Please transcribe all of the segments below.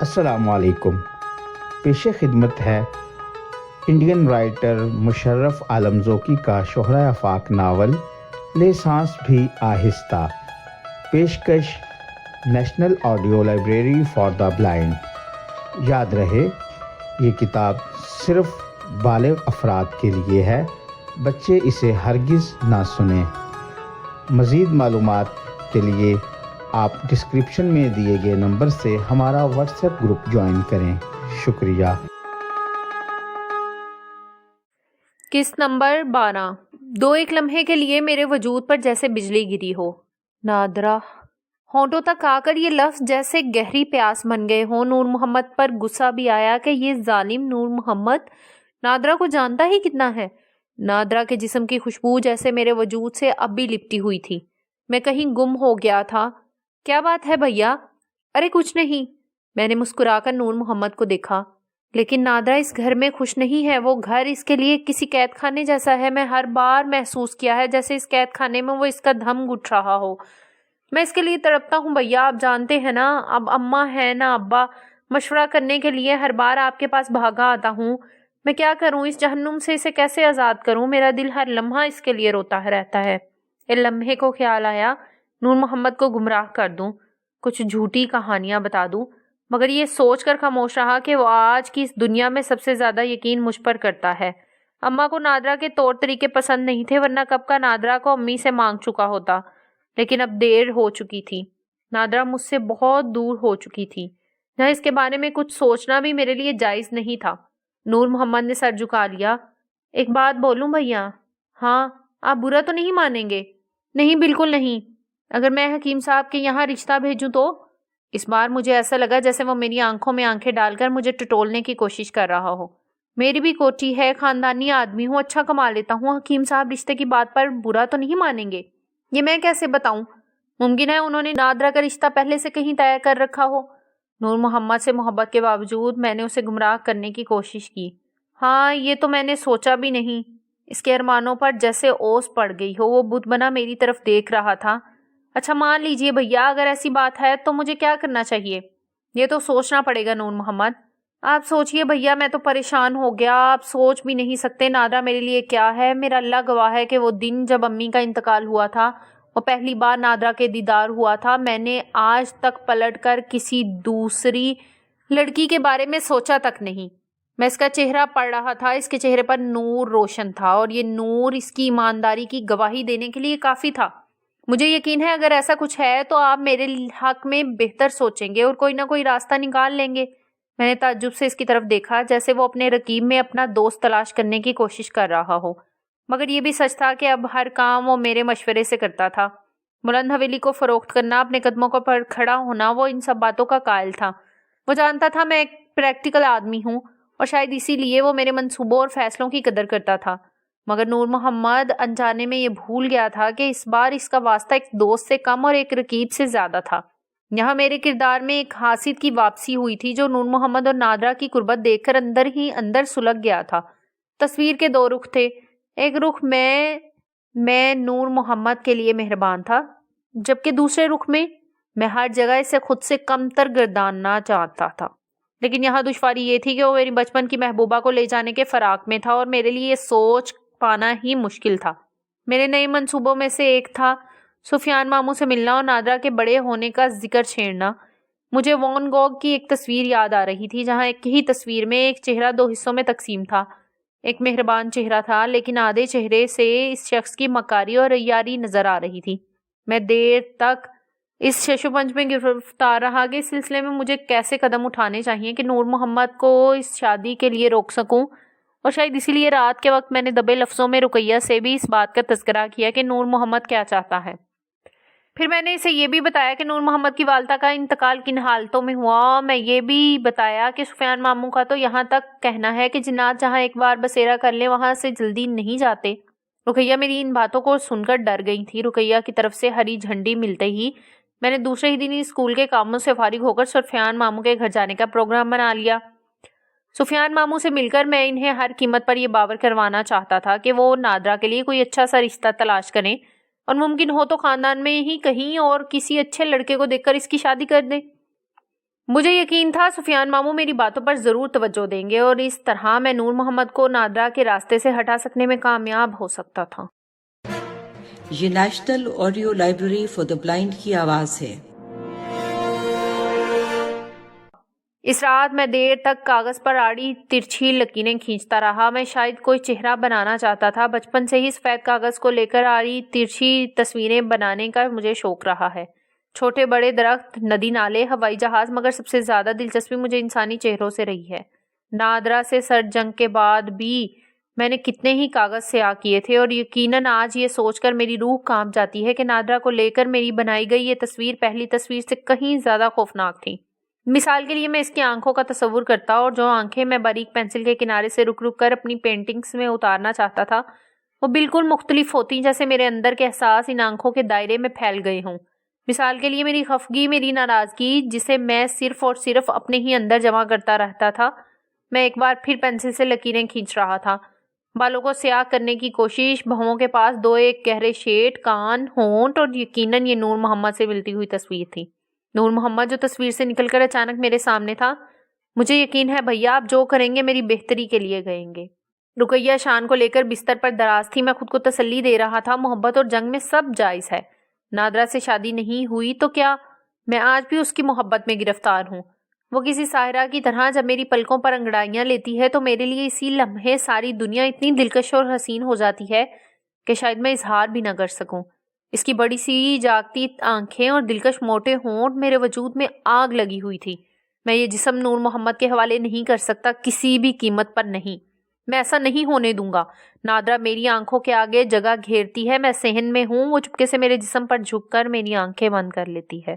السلام علیکم۔ پیش خدمت ہے انڈین رائٹر مشرف عالم ذوقی کا شہرہ آفاق ناول لے سانس بھی آہستہ، پیشکش national audio library for the blind. یاد رہے یہ کتاب صرف بالغ افراد کے لیے ہے، بچے اسے ہرگز نہ سنیں۔ مزید معلومات کے لیے آپ ڈسکرپشن میں دیے گئے نمبر سے ہمارا واٹس ایپ گروپ جوائن کریں۔ شکریہ۔ قسط نمبر 12۔ دو ایک لمحے کے لیے میرے وجود پر جیسے بجلی گری ہو۔ نادرہ۔ ہونٹوں تک آ کر یہ لفظ جیسے گہری پیاس بن گئے ہوں۔ نور محمد پر غصہ بھی آیا کہ یہ ظالم نور محمد نادرہ کو جانتا ہی کتنا ہے۔ نادرہ کے جسم کی خوشبو جیسے میرے وجود سے اب بھی لپٹی ہوئی تھی۔ میں کہیں گم ہو گیا تھا۔ کیا بات ہے بھیا؟ ارے کچھ نہیں۔ میں نے مسکرا کر نور محمد کو دیکھا۔ لیکن نادرہ اس گھر میں خوش نہیں ہے۔ وہ گھر اس کے لیے کسی قید خانے جیسا ہے۔ میں ہر بار محسوس کیا ہے جیسے اس قید خانے میں وہ اس کا دم گھٹ رہا ہو۔ میں اس کے لیے تڑپتا ہوں بھیا، آپ جانتے ہیں نا، اب اماں ہے نہ ابا، مشورہ کرنے کے لیے ہر بار آپ کے پاس بھاگا آتا ہوں۔ میں کیا کروں؟ اس جہنم سے اسے کیسے آزاد کروں؟ میرا دل ہر لمحہ اس کے لیے روتا رہتا ہے۔ ایک لمحے کو خیال آیا نور محمد کو گمراہ کر دوں، کچھ جھوٹی کہانیاں بتا دوں، مگر یہ سوچ کر خاموش رہا کہ وہ آج کی اس دنیا میں سب سے زیادہ یقین مجھ پر کرتا ہے۔ اماں کو نادرہ کے طور طریقے پسند نہیں تھے، ورنہ کب کا نادرہ کو امی سے مانگ چکا ہوتا، لیکن اب دیر ہو چکی تھی۔ نادرہ مجھ سے بہت دور ہو چکی تھی، جہاں اس کے بارے میں کچھ سوچنا بھی میرے لیے جائز نہیں تھا۔ نور محمد نے سر جھکا لیا۔ ایک بات بولوں بھیا؟ ہاں، آپ برا تو نہیں مانیں گے؟ نہیں، بالکل نہیں۔ اگر میں حکیم صاحب کے یہاں رشتہ بھیجوں تو؟ اس بار مجھے ایسا لگا جیسے وہ میری آنکھوں میں آنکھیں ڈال کر مجھے ٹٹولنے کی کوشش کر رہا ہو۔ میری بھی کوٹھی ہے، خاندانی آدمی ہوں، اچھا کما لیتا ہوں۔ حکیم صاحب رشتے کی بات پر برا تو نہیں مانیں گے؟ یہ میں کیسے بتاؤں؟ ممکن ہے انہوں نے نادرہ کا رشتہ پہلے سے کہیں طے کر رکھا ہو۔ نور محمد سے محبت کے باوجود میں نے اسے گمراہ کرنے کی کوشش کی۔ ہاں، یہ تو میں نے سوچا بھی نہیں۔ اس کے ارمانوں پر جیسے اوس پڑ گئی ہو۔ وہ بت بنا میری طرف دیکھ رہا تھا۔ اچھا مان لیجئے بھیا، اگر ایسی بات ہے تو مجھے کیا کرنا چاہیے؟ یہ تو سوچنا پڑے گا نور محمد۔ آپ سوچئے بھیا، میں تو پریشان ہو گیا۔ آپ سوچ بھی نہیں سکتے نادرہ میرے لیے کیا ہے۔ میرا اللہ گواہ ہے کہ وہ دن جب امی کا انتقال ہوا تھا، وہ پہلی بار نادرہ کے دیدار ہوا تھا، میں نے آج تک پلٹ کر کسی دوسری لڑکی کے بارے میں سوچا تک نہیں۔ میں اس کا چہرہ پڑھ رہا تھا، اس کے چہرے پر نور روشن تھا، اور یہ نور اس کی ایمانداری کی گواہی دینے کے لیے کافی تھا۔ مجھے یقین ہے اگر ایسا کچھ ہے تو آپ میرے حق میں بہتر سوچیں گے اور کوئی نہ کوئی راستہ نکال لیں گے۔ میں نے تعجب سے اس کی طرف دیکھا، جیسے وہ اپنے رقیب میں اپنا دوست تلاش کرنے کی کوشش کر رہا ہو، مگر یہ بھی سچ تھا کہ اب ہر کام وہ میرے مشورے سے کرتا تھا۔ بلند حویلی کو فروخت کرنا، اپنے قدموں پر کھڑا ہونا، وہ ان سب باتوں کا قائل تھا۔ وہ جانتا تھا میں ایک پریکٹیکل آدمی ہوں، اور شاید اسی لیے وہ میرے منصوبوں اور فیصلوں کی قدر کرتا تھا۔ مگر نور محمد انجانے میں یہ بھول گیا تھا کہ اس بار اس کا واسطہ ایک دوست سے کم اور ایک رقیب سے زیادہ تھا۔ یہاں میرے کردار میں ایک حاسد کی واپسی ہوئی تھی، جو نور محمد اور نادرہ کی قربت دیکھ کر اندر ہی اندر سلگ گیا تھا۔ تصویر کے دو رخ تھے۔ ایک رخ میں نور محمد کے لیے مہربان تھا، جبکہ دوسرے رخ میں ہر جگہ اسے خود سے کمتر گرداننا چاہتا تھا۔ لیکن یہاں دشواری یہ تھی کہ وہ میری بچپن کی محبوبہ کو لے جانے کے فراق میں تھا، اور میرے لیے یہ سوچ پانا ہی مشکل تھا۔ میرے نئے منصوبوں میں سے ایک تھا سفیان ماموں سے ملنا اور نادرہ کے بڑے ہونے کا ذکر چھیڑنا۔ مجھے وان گوگ کی ایک تصویر یاد آ رہی تھی، جہاں ایک ہی تصویر میں ایک چہرہ دو حصوں میں تقسیم تھا۔ ایک مہربان چہرہ تھا، لیکن آدھے چہرے سے اس شخص کی مکاری اور عیاری نظر آ رہی تھی۔ میں دیر تک اس شش و پنج میں گرفتار رہا کہ اس سلسلے میں مجھے کیسے قدم اٹھانے چاہیے کہ نور محمد کو اس شادی کے لیے روک سکوں، اور شاید اسی لیے رات کے وقت میں نے دبے لفظوں میں رقیہ سے بھی اس بات کا تذکرہ کیا کہ نور محمد کیا چاہتا ہے۔ پھر میں نے اسے یہ بھی بتایا کہ نور محمد کی والدہ کا انتقال کن حالتوں میں ہوا۔ میں یہ بھی بتایا کہ سفیان ماموں کا تو یہاں تک کہنا ہے کہ جنات جہاں ایک بار بسیرا کر لیں وہاں سے جلدی نہیں جاتے۔ رقیہ میری ان باتوں کو سن کر ڈر گئی تھی۔ رقیہ کی طرف سے ہری جھنڈی ملتے ہی میں نے دوسرے ہی دن اسکول کے کاموں سے فارغ ہو کر سفیان ماموں کے گھر جانے کا پروگرام بنا لیا۔ سفیان ماموں سے مل کر میں انہیں ہر قیمت پر یہ باور کروانا چاہتا تھا کہ وہ نادرہ کے لیے کوئی اچھا سا رشتہ تلاش کریں، اور ممکن ہو تو خاندان میں ہی کہیں اور کسی اچھے لڑکے کو دیکھ کر اس کی شادی کر دیں۔ مجھے یقین تھا سفیان ماموں میری باتوں پر ضرور توجہ دیں گے اور اس طرح میں نور محمد کو نادرا کے راستے سے ہٹا سکنے میں کامیاب ہو سکتا تھا۔ یہ national audio library for the blind کی آواز ہے۔ اس رات میں دیر تک کاغذ پر آڑی ترچھی لکیریں کھینچتا رہا۔ میں شاید کوئی چہرہ بنانا چاہتا تھا۔ بچپن سے ہی سفید کاغذ کو لے کر آڑی ترچھی تصویریں بنانے کا مجھے شوق رہا ہے۔ چھوٹے بڑے درخت، ندی نالے، ہوائی جہاز، مگر سب سے زیادہ دلچسپی مجھے انسانی چہروں سے رہی ہے۔ نادرا سے سرد جنگ کے بعد بھی میں نے کتنے ہی کاغذ سیاہ کیے تھے اور یقیناً آج یہ سوچ کر میری روح کانپ جاتی ہے کہ نادرا کو لے کر میری بنائی گئی یہ تصویر پہلی تصویر سے کہیں زیادہ خوفناک تھی۔ مثال کے لیے میں اس کی آنکھوں کا تصور کرتا اور جو آنکھیں میں باریک پینسل کے کنارے سے رک رک کر اپنی پینٹنگز میں اتارنا چاہتا تھا وہ بالکل مختلف ہوتی، جیسے میرے اندر کے احساس ان آنکھوں کے دائرے میں پھیل گئے ہوں۔ مثال کے لیے میری خفگی، میری ناراضگی، جسے میں صرف اور صرف اپنے ہی اندر جمع کرتا رہتا تھا۔ میں ایک بار پھر پینسل سے لکیریں کھینچ رہا تھا، بالوں کو سیاہ کرنے کی کوشش، بہووں کے پاس دو ایک گہرے شیڈ، کان، ہونٹ، اور یقیناً یہ نور محمد سے ملتی ہوئی تصویر تھی۔ نور محمد جو تصویر سے نکل کر اچانک میرے سامنے تھا۔ مجھے یقین ہے بھیا آپ جو کریں گے میری بہتری کے لیے گئیں گے۔ رقیہ شان کو لے کر بستر پر دراز تھی۔ میں خود کو تسلی دے رہا تھا محبت اور جنگ میں سب جائز ہے۔ نادرا سے شادی نہیں ہوئی تو کیا میں آج بھی اس کی محبت میں گرفتار ہوں؟ وہ کسی ساحرہ کی طرح جب میری پلکوں پر انگڑائیاں لیتی ہے تو میرے لیے اسی لمحے ساری دنیا اتنی دلکش اور حسین ہو جاتی ہے کہ شاید میں اظہار بھی نہ کر سکوں۔ اس کی بڑی سی جاگتی آنکھیں اور دلکش موٹے ہونٹ، میرے وجود میں آگ لگی ہوئی تھی۔ میں یہ جسم نور محمد کے حوالے نہیں کر سکتا، کسی بھی قیمت پر نہیں۔ میں ایسا نہیں ہونے دوں گا۔ نادرا میری آنکھوں کے آگے جگہ گھیرتی ہے، میں صحن میں ہوں، وہ چپکے سے میرے جسم پر جھک کر میری آنکھیں بند کر لیتی ہے۔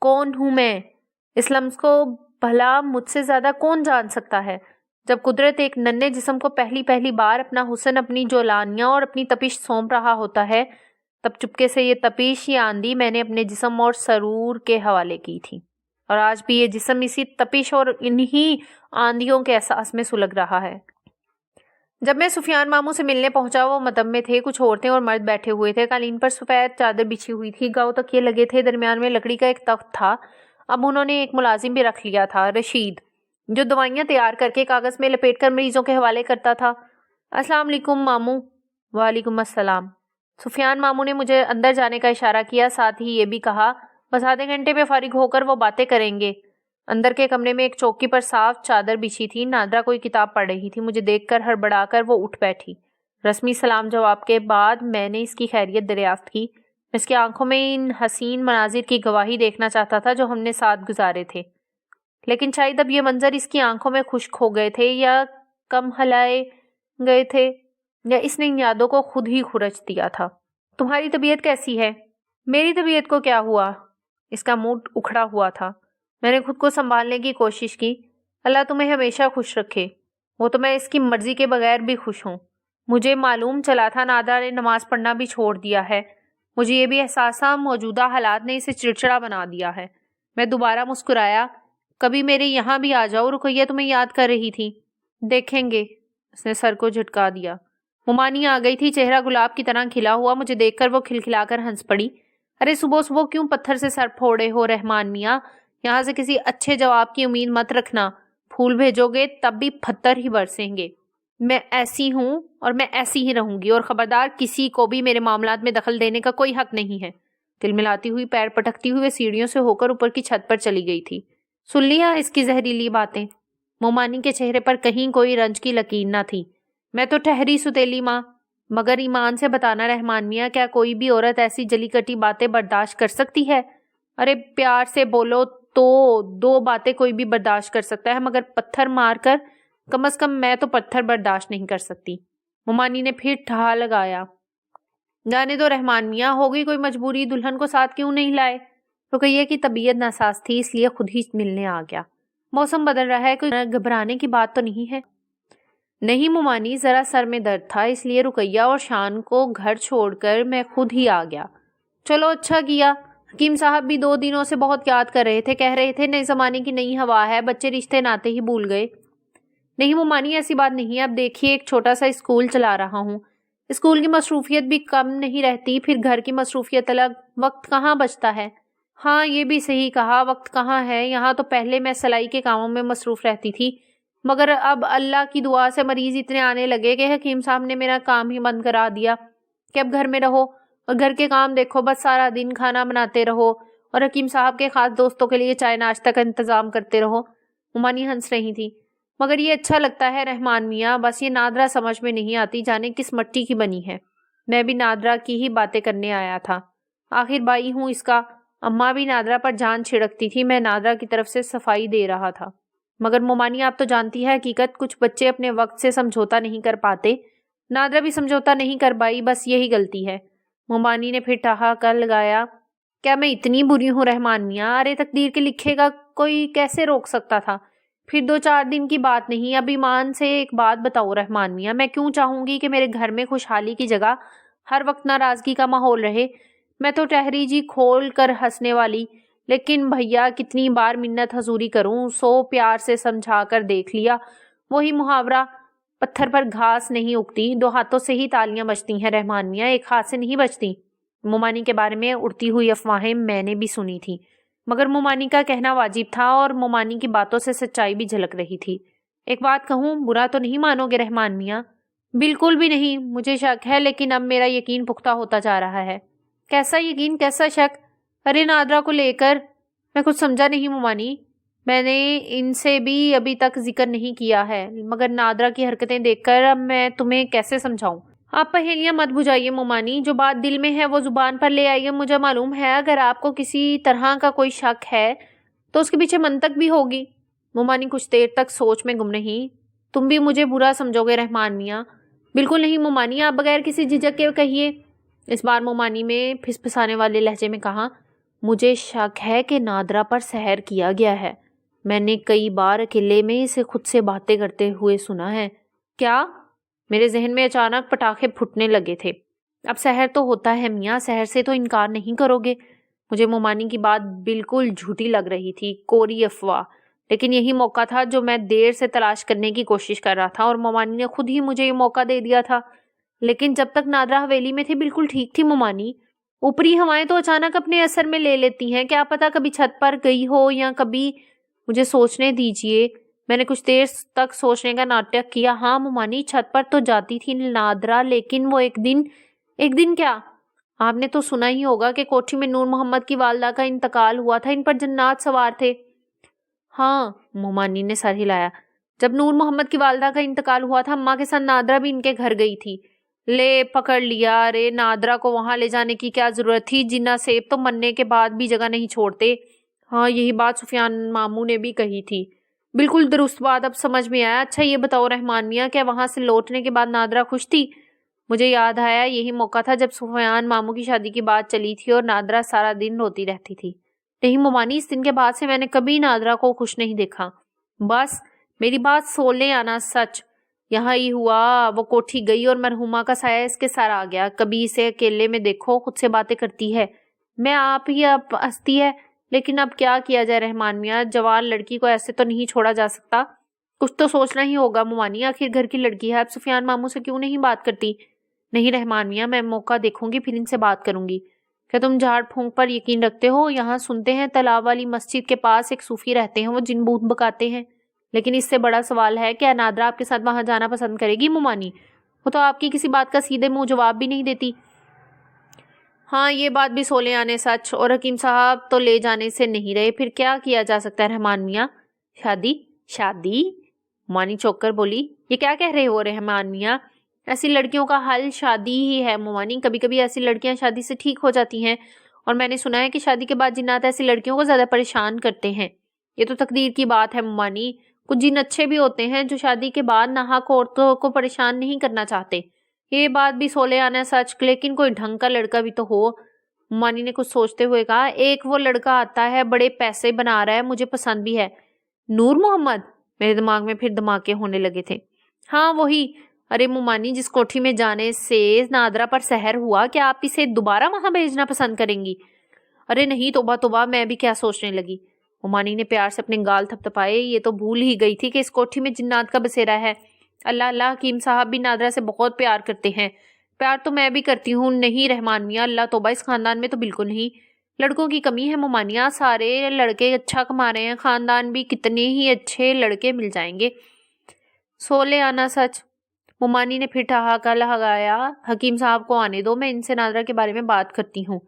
کون ہوں میں؟ اس لمس کو بھلا مجھ سے زیادہ کون جان سکتا ہے؟ جب قدرت ایک ننھے جسم کو پہلی بار اپنا حسن، اپنی جولانیاں اور اپنی تپش سونپ رہا ہوتا ہے، تب چپکے سے یہ تپش، یہ آندھی میں نے اپنے جسم اور سرور کے حوالے کی تھی، اور آج بھی یہ جسم اسی تپش اور انہی آندھیوں کے احساس میں سلگ رہا ہے۔ جب میں سفیان ماموں سے ملنے پہنچا وہ مدب میں تھے، کچھ عورتیں اور مرد بیٹھے ہوئے تھے، قالین پر سفید چادر بچھی ہوئی تھی، گاؤں تکیے لگے تھے، درمیان میں لکڑی کا ایک تخت تھا۔ اب انہوں نے ایک ملازم بھی رکھ لیا تھا، رشید، جو دوائیاں تیار کر کے کاغذ میں لپیٹ کر مریضوں کے حوالے کرتا تھا۔ السلام علیکم ماموں۔ وعلیکم السلام۔ سفیان ماموں نے مجھے اندر جانے کا اشارہ کیا، ساتھ ہی یہ بھی کہا بس آدھے گھنٹے میں فارغ ہو کر وہ باتیں کریں گے۔ اندر کے کمرے میں ایک چوکی پر صاف چادر بچھی تھی، نادرا کوئی کتاب پڑھ رہی تھی۔ مجھے دیکھ کر ہڑبڑا کر وہ اٹھ بیٹھی۔ رسمی سلام جواب کے بعد میں نے اس کی خیریت دریافت کی۔ میں اس کی آنکھوں میں ان حسین مناظر کی گواہی دیکھنا چاہتا تھا جو ہم نے ساتھ گزارے تھے، لیکن شاید اب یہ منظر اس کی آنکھوں میں خشک ہو گئے تھے یا کم ہلائے گئے تھے، یا اس نے ان یادوں کو خود ہی خرچ دیا تھا۔ تمہاری طبیعت کیسی ہے؟ میری طبیعت کو کیا ہوا؟ اس کا موڈ اکھڑا ہوا تھا۔ میں نے خود کو سنبھالنے کی کوشش کی۔ اللہ تمہیں ہمیشہ خوش رکھے۔ وہ تو میں اس کی مرضی کے بغیر بھی خوش ہوں۔ مجھے معلوم چلا تھا نادرا نے نماز پڑھنا بھی چھوڑ دیا ہے۔ مجھے یہ بھی احساس تھا موجودہ حالات نے اسے چڑچڑا بنا دیا ہے۔ میں دوبارہ مسکرایا۔ کبھی میرے یہاں بھی آ جاؤ، رقیہ تمہیں یاد کر رہی تھی۔ دیکھیں گے۔ اس نے سر کو جھٹکا دیا۔ ممانی آ گئی تھی، چہرہ گلاب کی طرح کھلا ہوا۔ مجھے دیکھ کر وہ کھلکھلا کر ہنس پڑی۔ ارے صبح صبح کیوں پتھر سے سر پھوڑے ہو رحمان میاں؟ یہاں سے کسی اچھے جواب کی امید مت رکھنا۔ پھول بھیجو گے تب بھی پتھر ہی برسیں گے۔ میں ایسی ہوں اور میں ایسی ہی رہوں گی، اور خبردار کسی کو بھی میرے معاملات میں دخل دینے کا کوئی حق نہیں ہے۔ دل ملاتی ہوئی، پیر پٹکتی ہوئے سیڑھیوں سے ہو کر اوپر کی چھت پر چلی گئی تھی۔ سن لیا اس کی زہریلی باتیں؟ مومانی کے چہرے پر کہیں کوئی رنج کی لکیر نہ تھی۔ میں تو ٹھہری ستیلی ماں، مگر ایمان سے بتانا رحمان میاں، کیا کوئی بھی عورت ایسی جلی کٹی باتیں برداشت کر سکتی ہے؟ ارے پیار سے بولو تو 2 باتیں کوئی بھی برداشت کر سکتا ہے، مگر پتھر مار کر کم از کم میں تو پتھر برداشت نہیں کر سکتی۔ مومانی نے پھر ٹھہا لگایا۔ جانے دو رحمان میاں، ہوگی کوئی مجبوری، دلہن کو ساتھ کیوں نہیں لائے؟ رقیہ کی طبیعت ناساز تھی، اس لیے خود ہی ملنے آ گیا۔ موسم بدل رہا ہے، کوئی گھبرانے کی بات تو نہیں ہے؟ نہیں مومانی، ذرا سر میں درد تھا، اس لیے رقیہ اور شان کو گھر چھوڑ کر میں خود ہی آ گیا۔ چلو اچھا کیا۔ حکیم صاحب بھی 2 دنوں سے بہت یاد کر رہے تھے، کہہ رہے تھے نئے زمانے کی نئی ہوا ہے، بچے رشتے ناتے ہی بھول گئے۔ نہیں مومانی، ایسی بات نہیں ہے۔ اب دیکھیے ایک چھوٹا سا اسکول چلا رہا ہوں، اسکول کی مصروفیت بھی کم نہیں رہتی، پھر گھر کی مصروفیت الگ، وقت کہاں بچتا ہے۔ ہاں یہ بھی صحیح کہا، وقت کہاں ہے، یہاں تو پہلے میں سلائی کے کاموں میں مصروف رہتی تھی، مگر اب اللہ کی دعا سے مریض اتنے آنے لگے کہ حکیم صاحب نے میرا کام ہی بند کرا دیا کہ اب گھر میں رہو اور گھر کے کام دیکھو، بس سارا دن کھانا بناتے رہو اور حکیم صاحب کے خاص دوستوں کے لیے چائے ناشتہ کا انتظام کرتے رہو۔ ممانی ہنس رہی تھی۔ مگر یہ اچھا لگتا ہے رحمان میاں، بس یہ نادرہ سمجھ میں نہیں آتی، جانے کس مٹی کی بنی ہے۔ میں بھی نادرہ کی ہی باتیں کرنے آیا تھا، آخر بھائی ہوں اس کا۔ اماں بھی نادرہ پر جان چھڑکتی تھی، میں نادرہ کی طرف سے صفائی دے رہا تھا۔ مگر ممانی آپ تو جانتی ہے حقیقت، کچھ بچے اپنے وقت سے سمجھوتا نہیں کر پاتے۔ نادرہ بھی سمجھوتا نہیں کر پائی، بس یہی غلطی ہے۔ ممانی نے پھر ٹھہا لگایا، کیا میں اتنی بری ہوں رحمان میاں؟ ارے تقدیر کے لکھے گا کوئی کیسے روک سکتا تھا؟ پھر 2-4 دن کی بات نہیں، اب ایمان سے ایک بات بتاؤ رحمان میاں، میں کیوں چاہوں گی کہ میرے گھر میں خوشحالی کی جگہ ہر وقت ناراضگی کا ماحول رہے؟ میں تو ٹہری جی کھول کر ہنسنے والی، لیکن بھیا کتنی بار منت حضوری کروں، 100 پیار سے سمجھا کر دیکھ لیا۔ وہی محاورہ، پتھر پر گھاس نہیں اگتی، 2 ہاتھوں سے ہی تالیاں بجتی ہیں رحمان میاں، ایک ہاتھ سے نہیں بجتی۔ ممانی کے بارے میں اڑتی ہوئی افواہیں میں نے بھی سنی تھی، مگر ممانی کا کہنا واجب تھا اور ممانی کی باتوں سے سچائی بھی جھلک رہی تھی۔ ایک بات کہوں، برا تو نہیں مانو گے رحمان میاں؟ بالکل بھی نہیں، مجھے شک ہے، لیکن اب میرا یقین پختہ ہوتا جا رہا ہے۔ کیسا یقین، کیسا شک؟ ارے نادرہ کو لے کر۔ میں کچھ سمجھا نہیں ممانی، میں نے ان سے بھی ابھی تک ذکر نہیں کیا ہے، مگر نادرہ کی حرکتیں دیکھ کر اب میں تمہیں کیسے سمجھاؤں؟ آپ پہیلیاں مت بجھائیے ممانی، جو بات دل میں ہے وہ زبان پر لے آئیے۔ مجھے معلوم ہے اگر آپ کو کسی طرح کا کوئی شک ہے تو اس کے پیچھے منطق بھی ہوگی۔ ممانی کچھ دیر تک سوچ میں گم رہی۔ تم بھی مجھے برا سمجھو گے رحمان میاں؟ بالکل نہیں ممانی، آپ بغیر کسی جھجک کے کہیے۔ اس بار ممانی میں پھسپھسانے والے لہجے میں کہا، مجھے شک ہے کہ نادرہ پر سحر کیا گیا ہے، میں نے کئی بار اکیلے میں اسے خود سے باتیں کرتے ہوئے سنا ہے۔ کیا؟ میرے ذہن میں اچانک پٹاخے پھٹنے لگے تھے۔ اب سحر تو ہوتا ہے میاں، سحر سے تو انکار نہیں کرو گے۔ مجھے ممانی کی بات بالکل جھوٹی لگ رہی تھی، کوری افواہ، لیکن یہی موقع تھا جو میں دیر سے تلاش کرنے کی کوشش کر رہا تھا، اور ممانی نے خود ہی مجھے یہ موقع دے دیا تھا۔ لیکن جب تک نادرہ حویلی میں تھی بالکل ٹھیک تھی ممانی، اوپری ہوائیں تو اچانک اپنے اثر میں لے لیتی ہیں، کیا پتا کبھی چھت پر گئی ہو یا کبھی۔ مجھے سوچنے دیجئے۔ میں نے کچھ دیر تک سوچنے کا ناٹک کیا۔ ہاں ممانی، چھت پر تو جاتی تھی نادرہ، لیکن وہ ایک دن کیا؟ آپ نے تو سنا ہی ہوگا کہ کوٹھی میں نور محمد کی والدہ کا انتقال ہوا تھا، ان پر جنات سوار تھے۔ ہاں، ممانی نے سر ہلایا۔ جب نور محمد کی والدہ کا انتقال ہوا تھا، اماں کے ساتھ نادرہ بھی ان کے گھر گئی تھی۔ لے پکڑ لیا، ارے نادرہ کو وہاں لے جانے کی کیا ضرورت تھی؟ جنا سیب تو مرنے کے بعد بھی جگہ نہیں چھوڑتے۔ ہاں، یہی بات سفیان ماموں نے بھی کہی تھی۔ بالکل درست بات، اب سمجھ میں آیا۔ اچھا یہ بتاؤ رحمان میاں، کیا وہاں سے لوٹنے کے بعد نادرہ خوش تھی؟ مجھے یاد آیا یہی موقع تھا جب سفیان ماموں کی شادی کی بات چلی تھی اور نادرہ سارا دن روتی رہتی تھی۔ نہیں ممانی، اس دن کے بعد سے میں نے کبھی نادرہ کو خوش نہیں دیکھا۔ بس میری بات سولے آنا سچ، یہاں ہی ہوا، وہ کوٹھی گئی اور مرحومہ کا سایہ اس کے سر آ گیا۔ کبھی اسے اکیلے میں دیکھو، خود سے باتیں کرتی ہے، میں آپ ہی اب ہنستی ہے۔ لیکن اب کیا کیا جائے رحمان میاں، جوان لڑکی کو ایسے تو نہیں چھوڑا جا سکتا، کچھ تو سوچنا ہی ہوگا ممانی، آخر گھر کی لڑکی ہے۔ اب سفیان ماموں سے کیوں نہیں بات کرتی؟ نہیں رحمان میاں، میں موقع دیکھوں گی، پھر ان سے بات کروں گی۔ کیا تم جھاڑ پھونک پر یقین رکھتے ہو؟ یہاں سنتے ہیں تالاب والی مسجد کے پاس ایک صوفی رہتے ہیں، وہ جن بوت بکاتے ہیں، لیکن اس سے بڑا سوال ہے کیا نادرہ آپ کے ساتھ وہاں جانا پسند کرے گی ممانی؟ وہ تو آپ کی کسی بات کا سیدھے منہ جواب بھی نہیں دیتی۔ ہاں یہ بات بھی سولے آنے سچ، اور حکیم صاحب تو لے جانے سے نہیں رہے، پھر کیا کیا جا سکتا ہے رحمان میاں؟ شادی؟ ممانی چوک کر بولی، یہ کیا کہہ رہے ہو رحمان میاں؟ ایسی لڑکیوں کا حل شادی ہی ہے ممانی، کبھی کبھی ایسی لڑکیاں شادی سے ٹھیک ہو جاتی ہیں، اور میں نے سنا ہے کہ شادی کے بعد جنات ایسی لڑکیوں کو زیادہ پریشان کرتے ہیں۔ یہ تو تقدیر کی بات ہے ممانی، کچھ جن اچھے بھی ہوتے ہیں جو شادی کے بعد ناحق عورتوں کو پریشان نہیں کرنا چاہتے۔ یہ بات بھی سولے آنا سچ، لیکن کوئی ڈھنگ کا لڑکا بھی تو ہو۔ ممانی نے کچھ سوچتے ہوئے کہا، ایک وہ لڑکا آتا ہے، بڑے پیسے بنا رہا ہے، مجھے پسند بھی ہے۔ نور محمد؟ میرے دماغ میں پھر دھماکے ہونے لگے تھے۔ ہاں وہی۔ ارے ممانی، جس کوٹھی میں جانے سے نادرہ پر سحر ہوا، کیا آپ اسے دوبارہ وہاں بھیجنا پسند کریں گی؟ ارے نہیں، توبہ، میں بھی کیا سوچنے لگی۔ ممانی نے پیار سے اپنے گال تھپتھپائے، یہ تو بھول ہی گئی تھی کہ اس کوٹھی میں جنات کا بسیرا ہے۔ اللہ، حکیم صاحب بھی نادرہ سے بہت پیار کرتے ہیں۔ پیار تو میں بھی کرتی ہوں۔ نہیں رحمان میاں، اللہ توبہ، اس خاندان میں تو بالکل نہیں۔ لڑکوں کی کمی ہے ممانیہ، سارے لڑکے اچھا کما رہے ہیں، خاندان بھی کتنے ہی اچھے لڑکے مل جائیں گے۔ سولے آنا سچ۔ ممانی نے پھر ٹھہاکا لگایا، حکیم صاحب کو آنے دو، میں ان سے نادرا کے بارے میں بات کرتی ہوں۔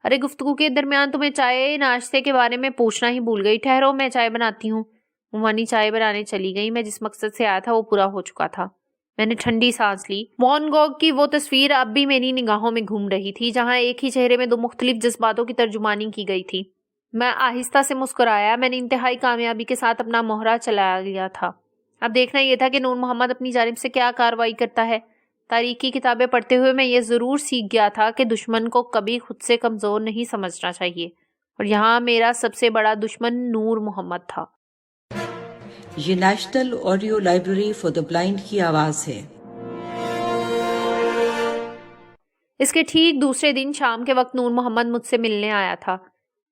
ارے گفتگو کے درمیان تمہیں چائے ناشتے کے بارے میں پوچھنا ہی بھول گئی، ٹھہرو میں چائے بناتی ہوں۔ ممانی چائے بنانے چلی گئی۔ میں جس مقصد سے آیا تھا وہ پورا ہو چکا تھا۔ میں نے ٹھنڈی سانس لی۔ وان گوگ کی وہ تصویر اب بھی میری نگاہوں میں گھوم رہی تھی، جہاں ایک ہی چہرے میں دو مختلف جذباتوں کی ترجمانی کی گئی تھی۔ میں آہستہ سے مسکرایا۔ میں نے انتہائی کامیابی کے ساتھ اپنا مہرہ چلا لیا تھا۔ اب دیکھنا یہ تھا کہ نور محمد اپنی جانب سے کیا کارروائی کرتا ہے۔ تاریخ کی کتابیں پڑھتے ہوئے میں یہ ضرور سیکھ گیا تھا کہ دشمن کو کبھی خود سے کمزور نہیں سمجھنا چاہیے، اور یہاں میرا سب سے بڑا دشمن نور محمد تھا۔ یہ national audio library for the blind کی آواز ہے۔ اس کے ٹھیک دوسرے دن شام کے وقت نور محمد مجھ سے ملنے آیا تھا۔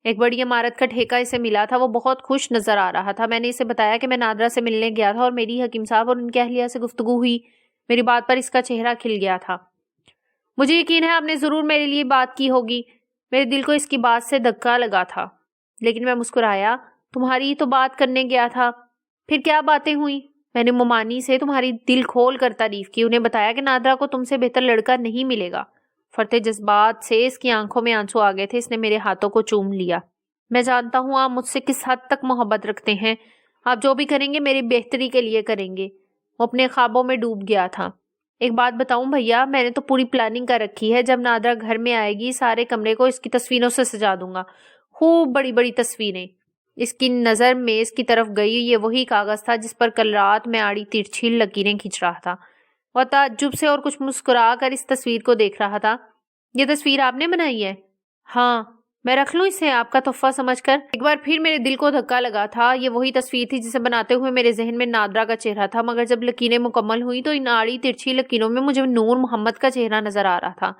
ایک بڑی عمارت کا ٹھیکہ اسے ملا تھا۔ وہ بہت خوش نظر آ رہا تھا۔ میں نے اسے بتایا کہ میں نادرا سے ملنے گیا تھا اور میری حکیم صاحب اور ان کے اہلیہ سے گفتگو ہوئی۔ میری بات پر اس کا چہرہ کھل گیا تھا۔ مجھے یقین ہے آپ نے ضرور میرے لیے بات کی ہوگی۔ میرے دل کو اس کی بات سے دھکا لگا تھا، لیکن میں مسکرایا۔ تمہاری تو بات کرنے گیا تھا، پھر کیا باتیں ہوئیں؟ میں نے ممانی سے تمہاری دل کھول کر تعریف کی، انہیں بتایا کہ نادرا کو تم سے بہتر لڑکا نہیں ملے گا۔ فرتے جذبات سے اس کی آنکھوں میں آنسو آ گئے تھے۔ اس نے میرے ہاتھوں کو چوم لیا۔ میں جانتا ہوں آپ مجھ سے کس حد تک محبت رکھتے ہیں۔ آپ جو بھی کریں گے میری بہتری کے لیے کریں گے۔ وہ اپنے خوابوں میں ڈوب گیا تھا۔ ایک بات بتاؤں بھیا، میں نے تو پوری پلاننگ کر رکھی ہے۔ جب نادرا گھر میں آئے گی سارے کمرے کو اس کی تصویروں سے سجا دوں گا، خوب بڑی بڑی تصویریں۔ اس کی نظر میز کی طرف گئی۔ یہ وہی کاغذ تھا جس پر کل رات میں آڑی ترچھی لکیریں کھینچ رہا تھا۔ وہ تعجب سے اور کچھ مسکرا کر اس تصویر کو دیکھ رہا تھا۔ یہ تصویر آپ نے بنائی ہے؟ ہاں، میں رکھ لوں اسے آپ کا تحفہ سمجھ کر؟ ایک بار پھر میرے دل کو دھکا لگا تھا۔ یہ وہی تصویر تھی جسے بناتے ہوئے میرے ذہن میں نادرا کا چہرہ تھا، مگر جب لکیریں مکمل ہوئی تو ان آڑی ترچھی لکیروں میں مجھے نور محمد کا چہرہ نظر آ رہا تھا۔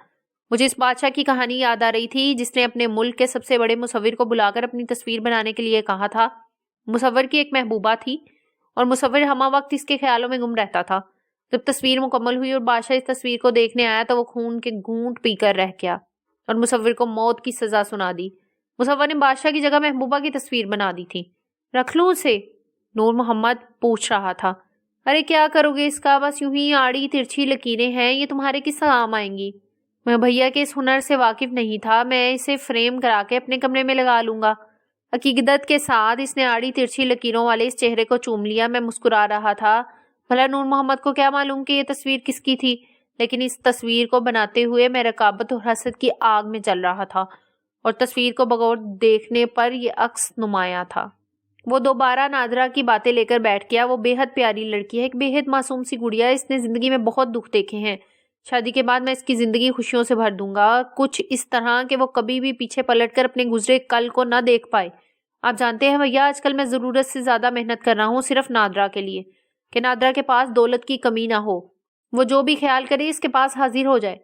مجھے اس بادشاہ کی کہانی یاد آ رہی تھی جس نے اپنے ملک کے سب سے بڑے مصور کو بلا کر اپنی تصویر بنانے کے لیے کہا تھا۔ مصور کی ایک محبوبہ تھی اور مصور ہمہ وقت اس کے خیالوں میں گم رہتا تھا۔ جب تصویر مکمل ہوئی اور بادشاہ اس تصویر کو دیکھنے آیا تو وہ خون کے گھونٹ پی کر رہ گیا اور مصور کو موت کی سزا سنا دی۔ مصور نے بادشاہ کی جگہ محبوبہ کی تصویر بنا دی تھی۔ رکھ لوں اسے؟ نور محمد پوچھ رہا تھا۔ ارے کیا کرو گے اس کا؟ بس یوں ہی آڑی ترچھی لکیریں ہیں، یہ تمہارے کس کام آئیں گی؟ میں بھیا کے اس ہنر سے واقف نہیں تھا، میں اسے فریم کرا کے اپنے کمرے میں لگا لوں گا۔ عقیدت کے ساتھ اس نے آڑی ترچھی لکیروں والے اس چہرے کو چوم لیا۔ میں مسکرا رہا تھا۔ بھلا نور محمد کو کیا معلوم کہ یہ تصویر کس کی تھی، لیکن اس تصویر کو بناتے ہوئے میں رقابت اور حسد کی آگ میں جل رہا تھا، اور تصویر کو بغور دیکھنے پر یہ عکس نمایاں تھا۔ وہ دوبارہ نادرا کی باتیں لے کر بیٹھ گیا۔ وہ بے حد پیاری لڑکی ہے، ایک بے حد معصوم سی گڑیا۔ اس نے زندگی میں بہت دکھ دیکھے ہیں۔ شادی کے بعد میں اس کی زندگی خوشیوں سے بھر دوں گا، کچھ اس طرح کہ وہ کبھی بھی پیچھے پلٹ کر اپنے گزرے کل کو نہ دیکھ پائے۔ آپ جانتے ہیں بھیا، آج کل میں ضرورت سے زیادہ محنت کر رہا ہوں صرف نادرا کے لیے، کہ نادرا کے پاس دولت کی کمی نہ ہو، وہ جو بھی خیال کرے اس کے پاس حاضر ہو جائے۔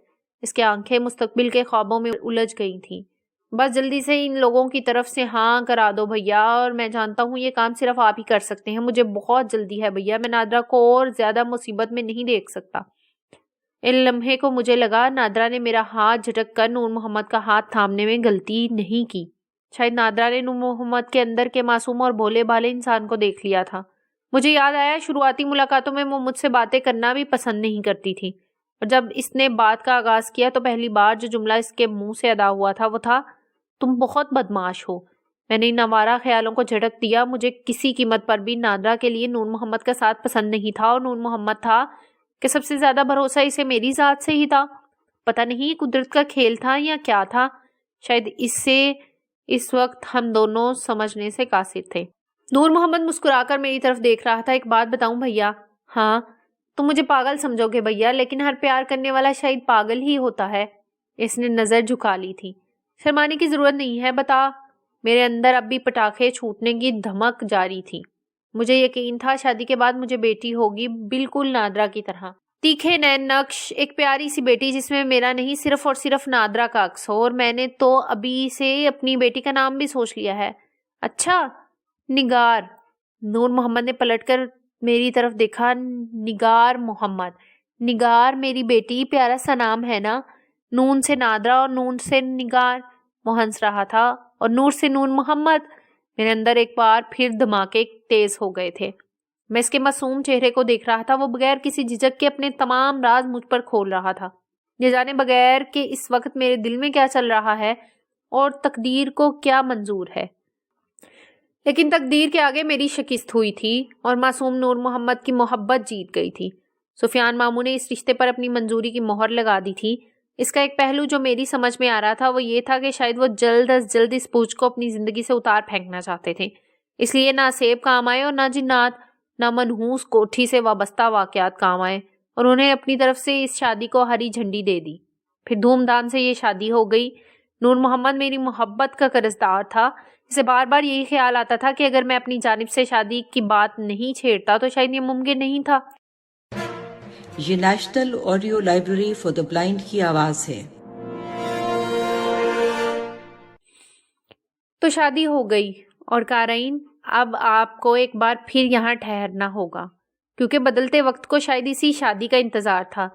اس کی آنکھیں مستقبل کے خوابوں میں الجھ گئی تھیں۔ بس جلدی سے ان لوگوں کی طرف سے ہاں کرا دو بھیا، اور میں جانتا ہوں یہ کام صرف آپ ہی کر سکتے ہیں۔ مجھے بہت جلدی ہے بھیا، میں نادرا کو اور زیادہ مصیبت میں نہیں دیکھ سکتا۔ ان لمحے کو مجھے لگا نادرا نے میرا ہاتھ جھٹک کر نور محمد کا ہاتھ تھامنے میں غلطی نہیں کی۔ شاید نادرا نے نور محمد کے اندر کے معصوم اور بھولے بھالے انسان کو دیکھ لیا تھا۔ مجھے یاد آیا شروعاتی ملاقاتوں میں وہ مجھ سے باتیں کرنا بھی پسند نہیں کرتی تھی، اور جب اس نے بات کا آغاز کیا تو پہلی بار جو جملہ اس کے منہ سے ادا ہوا تھا وہ تھا، تم بہت بدمعاش ہو۔ میں نے ان آوارہ خیالوں کو جھٹک دیا۔ مجھے کسی قیمت پر بھی نادرا کے لیے نور محمد کا ساتھ پسند نہیں تھا، اور نور محمد تھا کہ سب سے زیادہ بھروسہ اسے میری ذات سے ہی تھا۔ پتہ نہیں قدرت کا کھیل تھا یا کیا تھا، شاید اسے اس وقت ہم دونوں سمجھنے سے قاصر تھے۔ نور محمد مسکرا کر میری طرف دیکھ رہا تھا۔ ایک بات بتاؤں بھیا؟ ہاں، تم مجھے پاگل سمجھو گے بھیا، لیکن ہر پیار کرنے والا شاید پاگل ہی ہوتا ہے۔ اس نے نظر جھکا لی تھی۔ شرمانے کی ضرورت نہیں ہے، بتا۔ میرے اندر اب بھی پٹاخے چھوٹنے کی دھمک جاری تھی۔ مجھے یقین تھا شادی کے بعد مجھے بیٹی ہوگی، بالکل نادرا کی طرح۔ تیکھے نین نقش، ایک پیاری سی بیٹی جس میں میرا نہیں صرف اور صرف نادرا کا عکس ہو، اور میں نے تو ابھی سے اپنی بیٹی کا نام بھی سوچ لیا ہے۔ اچھا، نگار۔ نور محمد نے پلٹ کر میری طرف دیکھا۔ نگار محمد؟ نگار میری بیٹی، پیارا سا نام ہے نا، نون سے نادرا اور نون سے نگار۔ وہ ہنس رہا تھا اور نور سے نور محمد، میرے اندر ایک بار پھر دھماکے تیز ہو گئے تھے۔ میں اس کے معصوم چہرے کو دیکھ رہا تھا، وہ بغیر کسی جھجک کے اپنے تمام راز مجھ پر کھول رہا تھا، یہ جانے بغیر کہ اس وقت میرے دل میں کیا چل رہا ہے اور تقدیر کو کیا منظور ہے۔ لیکن تقدیر کے آگے میری شکست ہوئی تھی اور معصوم نور محمد کی محبت جیت گئی تھی۔ سفیان ماموں نے اس رشتے پر اپنی منظوری کی مہر لگا دی تھی۔ اس کا ایک پہلو جو میری سمجھ میں آ رہا تھا وہ یہ تھا کہ شاید وہ جلد از جلد اس بوجھ کو اپنی زندگی سے اتار پھینکنا چاہتے تھے، اس لیے نہ سیب کام آئے اور نہ جنات، نہ منحوس کوٹھی سے وابستہ واقعات کام آئے، اور انہیں اپنی طرف سے اس شادی کو ہری جھنڈی دے دی۔ پھر دھوم دھام سے یہ شادی ہو گئی۔ نور محمد میری محبت کا قرضدار تھا۔ اسے بار بار یہی خیال آتا تھا کہ اگر میں اپنی جانب سے شادی کی بات نہیں چھیڑتا تو شاید یہ ممکن نہیں تھا۔ یہ national audio library for the blind کی آواز ہے۔ تو شادی ہو گئی اور قارئین، اب آپ کو ایک بار پھر یہاں ٹھہرنا ہوگا کیونکہ بدلتے وقت کو شاید اسی شادی کا انتظار تھا۔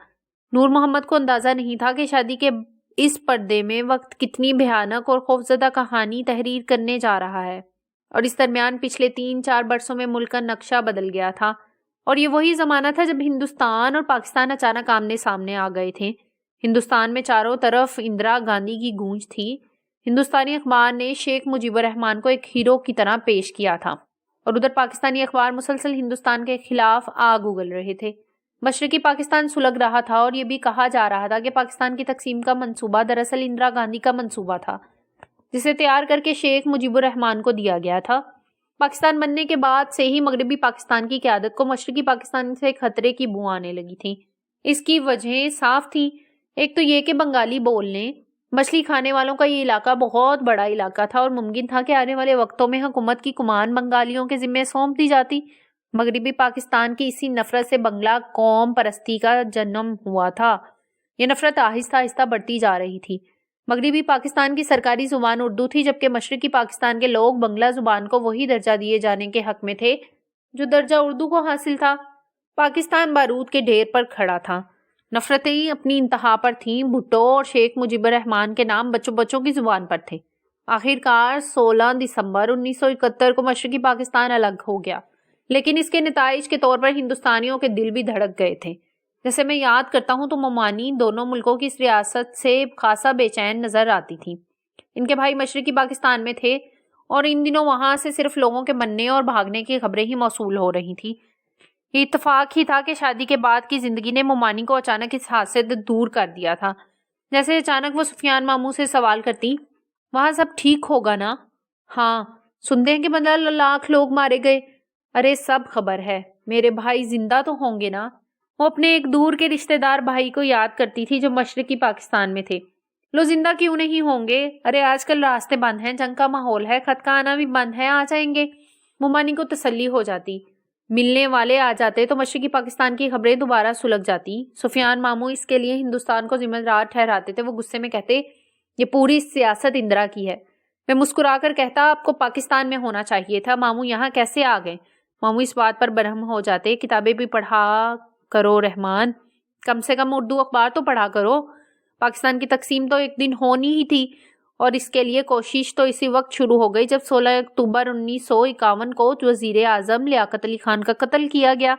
نور محمد کو اندازہ نہیں تھا کہ شادی کے اس پردے میں وقت کتنی بھیانک اور خوفزدہ کہانی تحریر کرنے جا رہا ہے، اور اس درمیان پچھلے 3-4 برسوں میں ملک کا نقشہ بدل گیا تھا، اور یہ وہی زمانہ تھا جب ہندوستان اور پاکستان اچانک آمنے سامنے آ گئے تھے۔ ہندوستان میں چاروں طرف اندرا گاندھی کی گونج تھی۔ ہندوستانی اخبار نے شیخ مجیب الرحمان کو ایک ہیرو کی طرح پیش کیا تھا، اور ادھر پاکستانی اخبار مسلسل ہندوستان کے خلاف آگ اگل رہے تھے۔ مشرقی پاکستان سلگ رہا تھا اور یہ بھی کہا جا رہا تھا کہ پاکستان کی تقسیم کا منصوبہ دراصل اندرا گاندھی کا منصوبہ تھا، جسے تیار کر کے شیخ مجیب الرحمان کو دیا گیا تھا۔ پاکستان بننے کے بعد سے ہی مغربی پاکستان کی قیادت کو مشرقی پاکستان سے خطرے کی بو آنے لگی تھی۔ اس کی وجہیں صاف تھی، ایک تو یہ کہ بنگالی بولنے مچھلی کھانے والوں کا یہ علاقہ بہت بڑا علاقہ تھا اور ممکن تھا کہ آنے والے وقتوں میں حکومت کی کمان بنگالیوں کے ذمے سونپ دی جاتی۔ مغربی پاکستان کی اسی نفرت سے بنگلہ قوم پرستی کا جنم ہوا تھا۔ یہ نفرت آہستہ آہستہ بڑھتی جا رہی تھی۔ مغربی پاکستان کی سرکاری زبان اردو تھی، جبکہ مشرقی پاکستان کے لوگ بنگلہ زبان کو وہی درجہ دیے جانے کے حق میں تھے جو درجہ اردو کو حاصل تھا۔ پاکستان بارود کے ڈھیر پر کھڑا تھا۔ نفرتیں اپنی انتہا پر تھیں۔ بھٹو اور شیخ مجیب الرحمان کے نام بچوں بچوں کی زبان پر تھے۔ آخرکار 16 دسمبر 1971 کو مشرقی پاکستان الگ ہو گیا، لیکن اس کے نتائج کے طور پر ہندوستانیوں کے دل بھی دھڑک گئے تھے۔ جیسے میں یاد کرتا ہوں تو ممانی دونوں ملکوں کی اس ریاست سے خاصا بے چین نظر آتی تھی۔ ان کے بھائی مشرقی پاکستان میں تھے اور ان دنوں وہاں سے صرف لوگوں کے مرنے اور بھاگنے کی خبریں ہی موصول ہو رہی تھیں۔ یہ اتفاق ہی تھا کہ شادی کے بعد کی زندگی نے ممانی کو اچانک اس حادثے سے دور کر دیا تھا۔ جیسے اچانک وہ سفیان ماموں سے سوال کرتی، وہاں سب ٹھیک ہوگا نا؟ ہاں، سنتے ہیں کہ 15 لاکھ لوگ مارے گئے۔ ارے سب خبر ہے، میرے بھائی زندہ تو ہوں گے نا؟ وہ اپنے ایک دور کے رشتہ دار بھائی کو یاد کرتی تھی جو مشرقی پاکستان میں تھے۔ لو زندہ کیوں نہیں ہوں گے؟ ارے آج کل راستے بند ہیں، جنگ کا ماحول ہے، خط کا آنا بھی بند ہے، آ جائیں گے۔ ممانی کو تسلی ہو جاتی، ملنے والے آ جاتے تو مشرقی پاکستان کی خبریں دوبارہ سلگ جاتی۔ سفیان ماموں اس کے لیے ہندوستان کو ذمہ دار ٹھہراتے تھے۔ وہ غصے میں کہتے، یہ پوری سیاست اندرا کی ہے۔ میں مسکرا کر کہتا، آپ کو پاکستان میں ہونا چاہیے تھا، ماموں یہاں کیسے آ گئے؟ ماموں اس بات پر برہم ہو جاتے، کتابیں بھی پڑھا کرو رحمان، کم سے کم اردو اخبار تو پڑھا کرو۔ پاکستان کی تقسیم تو ایک دن ہونی ہی تھی، اور اس کے لیے کوشش تو اسی وقت شروع ہو گئی جب 16 اکتوبر 1951 کو وزیر اعظم لیاقت علی خان کا قتل کیا گیا۔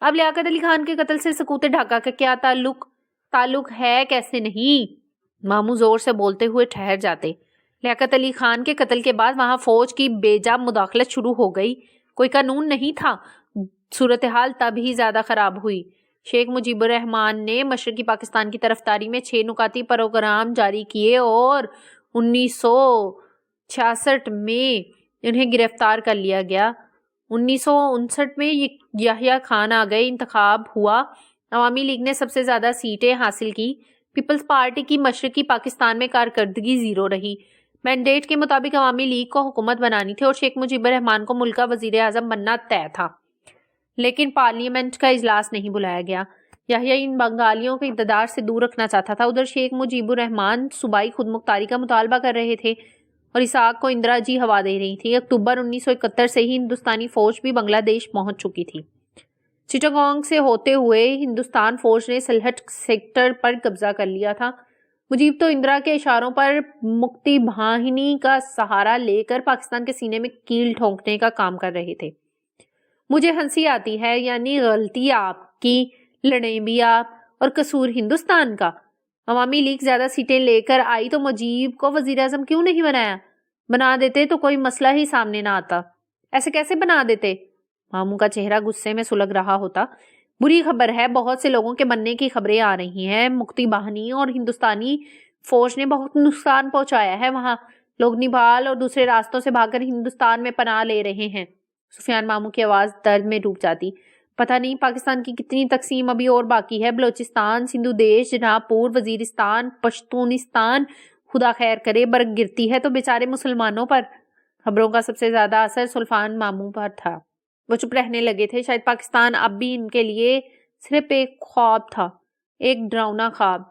اب لیاقت علی خان کے قتل سے سقوط ڈھاکہ کا کیا تعلق ہے؟ کیسے نہیں؟ ماموں زور سے بولتے ہوئے ٹھہر جاتے۔ لیاقت علی خان کے قتل کے بعد وہاں فوج کی بے جا مداخلت شروع ہو گئی۔ کوئی قانون نہیں تھا۔ صورتحال تب ہی زیادہ خراب ہوئی۔ شیخ مجیب الرحمان نے مشرقی پاکستان کی طرفداری میں 6 نکاتی پروگرام جاری کیے اور 1966 میں انہیں گرفتار کر لیا گیا۔ 1959 میں یحییٰ خان آ گئے، انتخاب ہوا۔ عوامی لیگ نے سب سے زیادہ سیٹیں حاصل کی۔ پیپلز پارٹی کی مشرقی پاکستان میں کارکردگی 0 رہی۔ مینڈیٹ کے مطابق عوامی لیگ کو حکومت بنانی تھی اور شیخ مجیب الرحمان کو ملک کا وزیر اعظم بننا طے تھا، لیکن پارلیمنٹ کا اجلاس نہیں بلایا گیا۔ یحییٰ ان بنگالیوں کو اقتدار سے دور رکھنا چاہتا تھا۔ ادھر شیخ مجیب الرحمان صوبائی خود مختاری کا مطالبہ کر رہے تھے اور اس آگ کو اندرا جی ہوا دے رہی تھی۔ اکتوبر 1971 سے ہی ہندوستانی فوج بھی بنگلہ دیش پہنچ چکی تھی۔ چٹاگانگ سے ہوتے ہوئے ہندوستان فوج نے سلہٹ سیکٹر پر قبضہ کر لیا تھا۔ مجیب تو اندرا کے اشاروں پر مکتی باہنی کا سہارا لے کر پاکستان کے سینے میں کیل ٹھونکنے کا کام کر رہے تھے. مجھے ہنسی آتی ہے، یعنی غلطی آپ کی، لڑیں بھی آپ، اور قصور ہندوستان کا. عوامی لیگ زیادہ سیٹیں لے کر آئی تو مجیب کو وزیر اعظم کیوں نہیں بنایا؟ بنا دیتے تو کوئی مسئلہ ہی سامنے نہ آتا. ایسے کیسے بنا دیتے؟ ماموں کا چہرہ غصے میں سلگ رہا ہوتا. بری خبر ہے، بہت سے لوگوں کے بننے کی خبریں آ رہی ہیں. مکتی باہنی اور ہندوستانی فوج نے بہت نقصان پہنچایا ہے. وہاں لوگ نیپال اور دوسرے راستوں سے بھاگ کر ہندوستان میں پناہ لے رہے ہیں. سفیان ماموں کی آواز درد میں ڈوب جاتی. پتہ نہیں پاکستان کی کتنی تقسیم ابھی اور باقی ہے. بلوچستان، سندھو دیش، جناب پور، وزیرستان، پشتونستان، خدا خیر کرے برگ گرتی ہے تو بیچارے مسلمانوں پر. خبروں کا سب سے زیادہ اثر سلطان ماموں پر تھا. وہ چپ رہنے لگے تھے. شاید پاکستان اب بھی ان کے لیے صرف ایک خواب تھا، ایک ڈراؤنا خواب.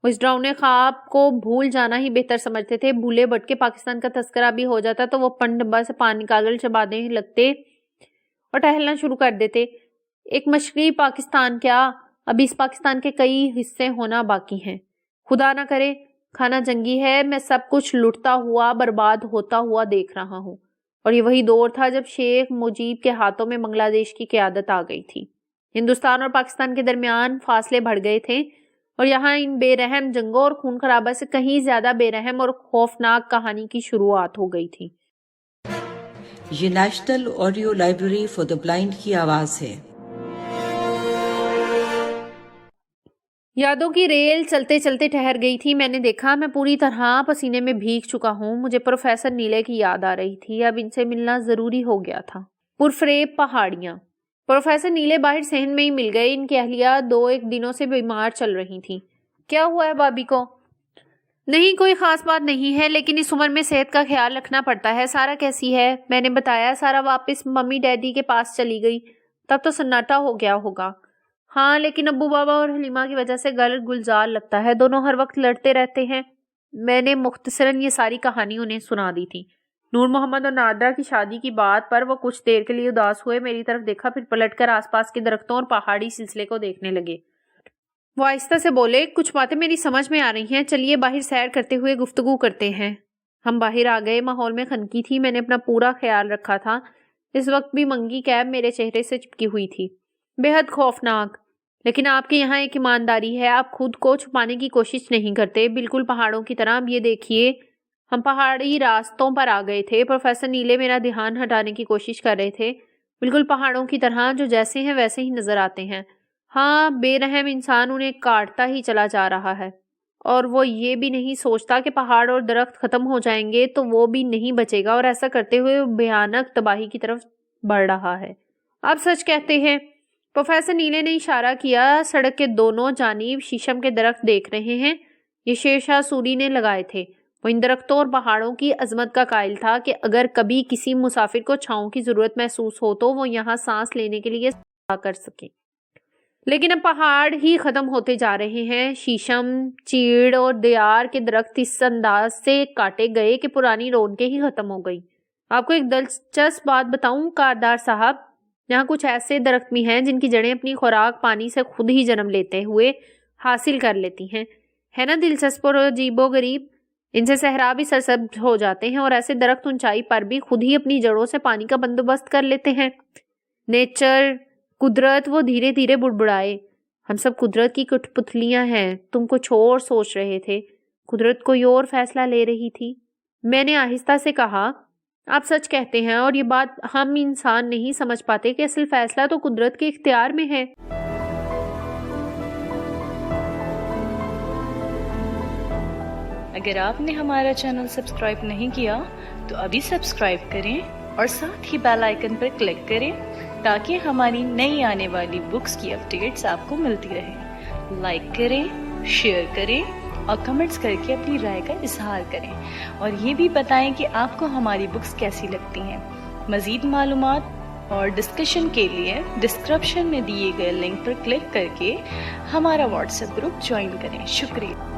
وہ اس ڈراؤنے خواب کو بھول جانا ہی بہتر سمجھتے تھے. بھولے بٹ کے پاکستان کا تذکرہ بھی ہو جاتا تو وہ پن ڈبہ سے پانی کاغذ چبانے لگتے اور ٹہلنا شروع کر دیتے. ایک مشرقی پاکستان کیا، ابھی اس پاکستان کے کئی حصے ہونا باقی ہیں. خدا نہ کرے کھانا جنگی ہے، میں سب کچھ لٹتا ہوا برباد ہوتا ہوا دیکھ رہا ہوں. اور یہ وہی دور تھا جب شیخ مجیب کے ہاتھوں میں بنگلہ دیش کی قیادت آ گئی تھی. ہندوستان اور پاکستان کے درمیان فاصلے بڑھ گئے تھے اور یہاں ان بے رحم جنگوں اور خون خرابہ سے کہیں زیادہ بے رحم اور خوفناک کہانی کی شروعات ہو گئی تھی. یہ national audio library for the blind کی آواز ہے. یادوں کی ریل چلتے چلتے ٹھہر گئی تھی. میں نے دیکھا میں پوری طرح پسینے میں بھیگ چکا ہوں. مجھے پروفیسر نیلے کی یاد آ رہی تھی. اب ان سے ملنا ضروری ہو گیا تھا. پرفریب پہاڑیاں. پروفیسر نیلے باہر صحن میں ہی مل گئے. ان کی اہلیہ 2-1 دنوں سے بیمار چل رہی تھی. کیا ہوا ہے بابی کو؟ نہیں کوئی خاص بات نہیں ہے، لیکن اس عمر میں صحت کا خیال رکھنا پڑتا ہے. سارا کیسی ہے؟ میں نے بتایا. سارا واپس ممی ڈیڈی کے پاس چلی گئی. تب تو سناٹا ہو گیا ہوگا. ہاں لیکن ابو بابا اور حلیمہ کی وجہ سے گل گلزار لگتا ہے. دونوں ہر وقت لڑتے رہتے ہیں. میں نے مختصراً یہ ساری کہانی انہیں سنا دی تھی. نور محمد اور نادرہ کی شادی کی بات پر وہ کچھ دیر کے لیے اداس ہوئے. میری طرف دیکھا، پھر پلٹ کر آس پاس کے درختوں اور پہاڑی سلسلے کو دیکھنے لگے. وہ آہستہ سے بولے، کچھ باتیں میری سمجھ میں آ رہی ہیں، چلیے باہر سیر کرتے ہوئے گفتگو کرتے ہیں. ہم باہر آ گئے. ماحول میں خنکی تھی. میں نے اپنا پورا خیال رکھا تھا. اس وقت بھی منگی کیب میرے چہرے سے چپکی ہوئی تھی. بے حد خوفناک. لیکن آپ کے یہاں ایک ایمانداری ہے، آپ خود کو چھپانے کی کوشش نہیں کرتے، بالکل پہاڑوں کی طرح. اب یہ دیکھیے ہم پہاڑی راستوں پر آ گئے تھے. پروفیسر نیلے میرا دھیان ہٹانے کی کوشش کر رہے تھے. بالکل پہاڑوں کی طرح جو جیسے ہیں ویسے ہی نظر آتے ہیں. ہاں بے رحم انسان انہیں کاٹتا ہی چلا جا رہا ہے اور وہ یہ بھی نہیں سوچتا کہ پہاڑ اور درخت ختم ہو جائیں گے تو وہ بھی نہیں بچے گا، اور ایسا کرتے ہوئے بھیانک تباہی کی طرف بڑھ رہا ہے. آپ سچ کہتے ہیں. پروفیسر نیلے نے اشارہ کیا. سڑک کے دونوں جانب شیشم کے درخت دیکھ رہے ہیں. یہ شیر شاہ سوری نے لگائے تھے. وہ ان درختوں اور پہاڑوں کی عظمت کا قائل تھا کہ اگر کبھی کسی مسافر کو چھاؤں کی ضرورت محسوس ہو تو وہ یہاں سانس لینے کے لیے کر سکے. لیکن اب پہاڑ ہی ختم ہوتے جا رہے ہیں. شیشم، چیڑ اور دیار کے درخت اس انداز سے کاٹے گئے کہ پرانی رونقیں ہی ختم ہو گئی. آپ کو ایک دلچسپ بات بتاؤں کاردار صاحب، یہاں کچھ ایسے درخت بھی ہیں جن کی جڑیں اپنی خوراک پانی سے خود ہی جنم لیتے ہوئے حاصل کر لیتی ہیں. ہے نا دلچسپ اور عجیب و غریب؟ ان سے صحرا بھی سرسبز ہو جاتے ہیں اور ایسے درخت اونچائی پر بھی خود ہی اپنی جڑوں سے پانی کا بندوبست کر لیتے ہیں. نیچر، قدرت. وہ دھیرے دھیرے بڑبڑائے. ہم سب قدرت کی کٹ پتلیاں ہیں. تم کچھ اور سوچ رہے تھے، قدرت کوئی اور فیصلہ لے رہی تھی. میں نے آہستہ سے کہا، آپ سچ کہتے ہیں اور یہ بات ہم انسان نہیں سمجھ پاتے کہ اصل فیصلہ تو قدرت کے اختیار میں ہے. اگر آپ نے ہمارا چینل سبسکرائب نہیں کیا تو ابھی سبسکرائب کریں اور ساتھ ہی بیل آئیکن پر کلک کریں تاکہ ہماری نئی آنے والی بکس کی اپڈیٹس آپ کو ملتی رہیں. لائک کریں، شیئر کریں اور کمنٹس کر کے اپنی رائے کا اظہار کریں اور یہ بھی بتائیں کہ آپ کو ہماری بکس کیسی لگتی ہیں. مزید معلومات اور ڈسکشن کے لیے ڈسکرپشن میں دیے گئے لنک پر کلک کر کے ہمارا واٹس ایپ گروپ جوائن کریں. شکریہ.